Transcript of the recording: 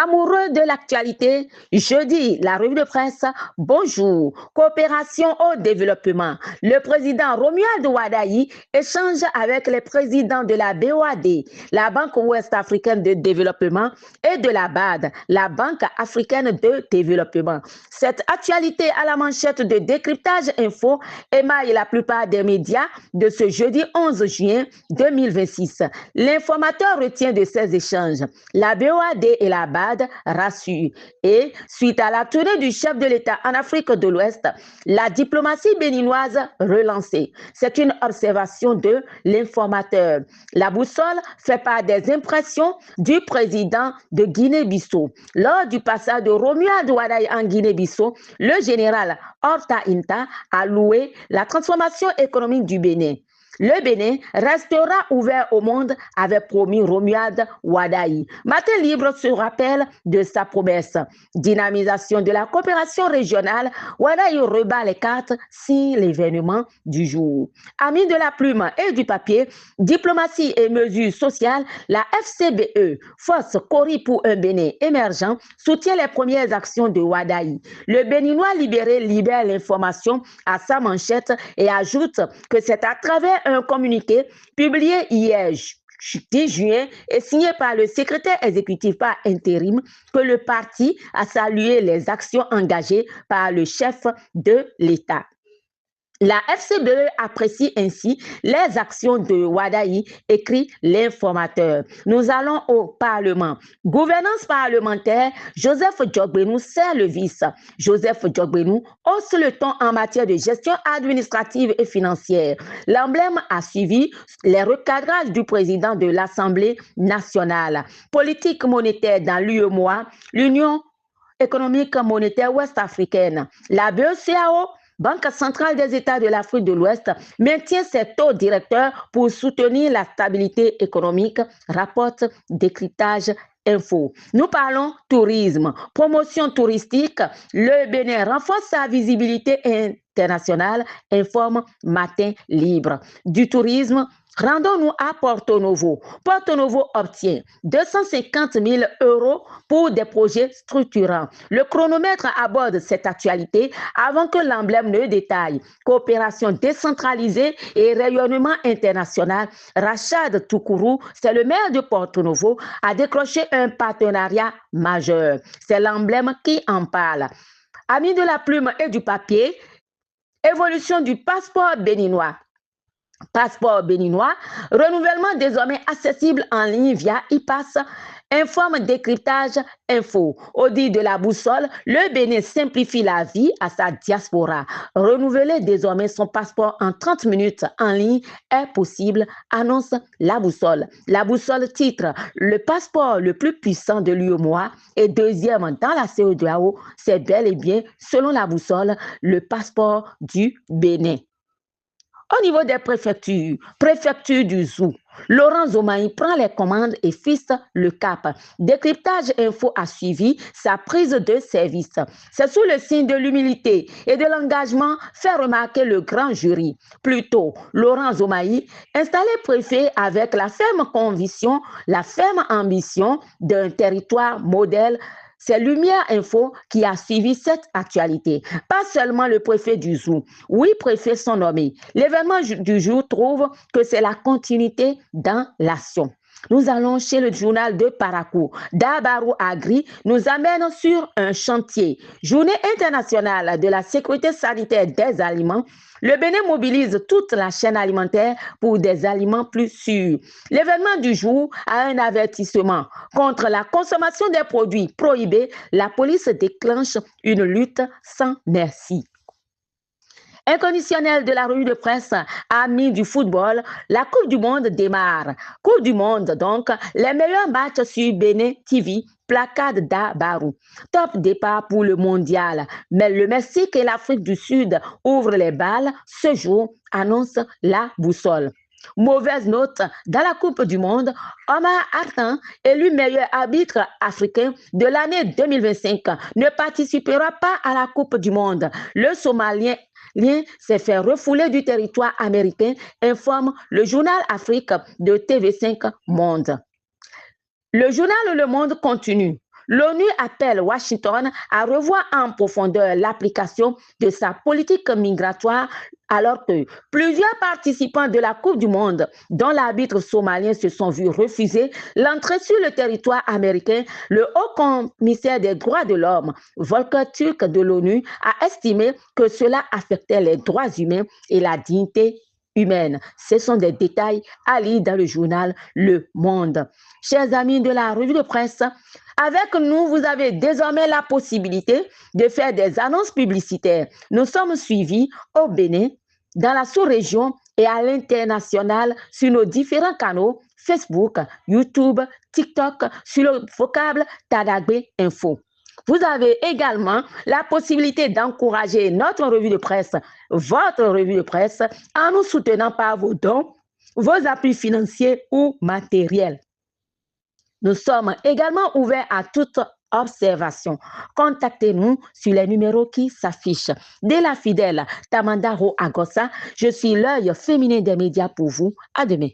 Amoureux de l'actualité, jeudi, la revue de presse, bonjour. Coopération au développement. Le président Romuald Wadaï échange avec les présidents de la BOAD, la Banque ouest-africaine de développement, et de la BAD, la Banque africaine de développement. Cette actualité à la manchette de décryptage info émaille la plupart des médias de ce jeudi 11 juin 2026. L'informateur retient de ces échanges la BOAD et la BAD rassure. Et suite à la tournée du chef de l'État en Afrique de l'Ouest, la diplomatie béninoise relancée. C'est une observation de l'informateur. La boussole fait part des impressions du président de Guinée-Bissau. Lors du passage de Romuald Wadaï en Guinée-Bissau, le général Horta Inta a loué la transformation économique du Bénin. Le Bénin restera ouvert au monde, avait promis Romuald Wadaï. Matin Libre se rappelle de sa promesse. Dynamisation de la coopération régionale, Wadaï rebat les cartes si l'événement du jour. Amis de la plume et du papier, diplomatie et mesures sociales, la FCBE, Force Cori pour un Bénin émergent, soutient les premières actions de Wadaï. Le Béninois libéré libère l'information à sa manchette et ajoute que c'est à travers un communiqué publié hier 10 juin et signé par le secrétaire exécutif par intérim que le parti a salué les actions engagées par le chef de l'État. La FCBE apprécie ainsi les actions de Wadaï, écrit l'informateur. Nous allons au Parlement. Gouvernance parlementaire, Joseph Djogbenou serre le vice. Joseph Djogbenou hausse le ton en matière de gestion administrative et financière. L'emblème a suivi les recadrages du président de l'Assemblée nationale. Politique monétaire dans l'UEMOA, l'Union économique monétaire ouest-africaine. La BECAO, Banque centrale des États de l'Afrique de l'Ouest, maintient ses taux directeurs pour soutenir la stabilité économique, rapporte Décryptage Info. Nous parlons tourisme, promotion touristique. Le Bénin renforce sa visibilité internationale, informe Matin Libre. Du tourisme, rendons-nous à Porto Novo. Porto Novo obtient 250 000 € pour des projets structurants. Le chronomètre aborde cette actualité avant que l'emblème ne détaille. Coopération décentralisée et rayonnement international. Rachad Toukourou, c'est le maire de Porto Novo, a décroché un partenariat majeur. C'est l'emblème qui en parle. Amis de la plume et du papier, évolution du passeport béninois. Passeport béninois, renouvellement désormais accessible en ligne via e-pass, informe Décryptage Info. Au dit de la boussole, le Bénin simplifie la vie à sa diaspora. Renouveler désormais son passeport en 30 minutes en ligne est possible, annonce la boussole. La boussole titre le passeport le plus puissant de l'UEMOA et deuxième dans la CEDEAO, c'est bel et bien, selon la boussole, le passeport du Bénin. Au niveau des préfectures, préfecture du Zou, Laurent Zomaï prend les commandes et fixe le cap. Décryptage Info a suivi sa prise de service. C'est sous le signe de l'humilité et de l'engagement, fait remarquer le grand jury. Plus tôt, Laurent Zomaï, installé préfet avec la ferme conviction, la ferme ambition d'un territoire modèle. C'est Lumière Info qui a suivi cette actualité. Pas seulement le préfet du Zou. 8 préfets sont nommés. L'événement du jour trouve que c'est la continuité dans l'action. Nous allons chez le journal de Parakou. Dabarou Agri nous amène sur un chantier. Journée internationale de la sécurité sanitaire des aliments. Le Bénin mobilise toute la chaîne alimentaire pour des aliments plus sûrs. L'événement du jour a un avertissement. Contre la consommation des produits prohibés, la police déclenche une lutte sans merci. Inconditionnel de la revue de presse, amis du football, la Coupe du Monde démarre. Coupe du Monde, donc, les meilleurs matchs sur Bénin TV, placade d'Abarou. Top départ pour le mondial. Mais le Mexique et l'Afrique du Sud ouvrent les balles ce jour, annonce la boussole. Mauvaise note dans la Coupe du Monde, Omar Artan, élu meilleur arbitre africain de l'année 2025, ne participera pas à la Coupe du Monde. Le Somalien s'est fait refouler du territoire américain, informe le journal Afrique de TV5 Monde. Le journal Le Monde continue. L'ONU appelle Washington à revoir en profondeur l'application de sa politique migratoire alors que plusieurs participants de la Coupe du Monde, dont l'arbitre somalien, se sont vus refuser l'entrée sur le territoire américain. Le haut commissaire des droits de l'homme, Volker Turk de l'ONU, a estimé que cela affectait les droits humains et la dignité humaine. Ce sont des détails à lire dans le journal Le Monde. Chers amis de la revue de presse, avec nous, vous avez désormais la possibilité de faire des annonces publicitaires. Nous sommes suivis au Bénin, dans la sous-région et à l'international sur nos différents canaux Facebook, YouTube, TikTok, sur le vocable Tadagbe Info. Vous avez également la possibilité d'encourager notre revue de presse, votre revue de presse, en nous soutenant par vos dons, vos appuis financiers ou matériels. Nous sommes également ouverts à toute observation. Contactez-nous sur les numéros qui s'affichent. Dès la fidèle Tamandaro Agossa, je suis l'œil féminin des médias pour vous. À demain.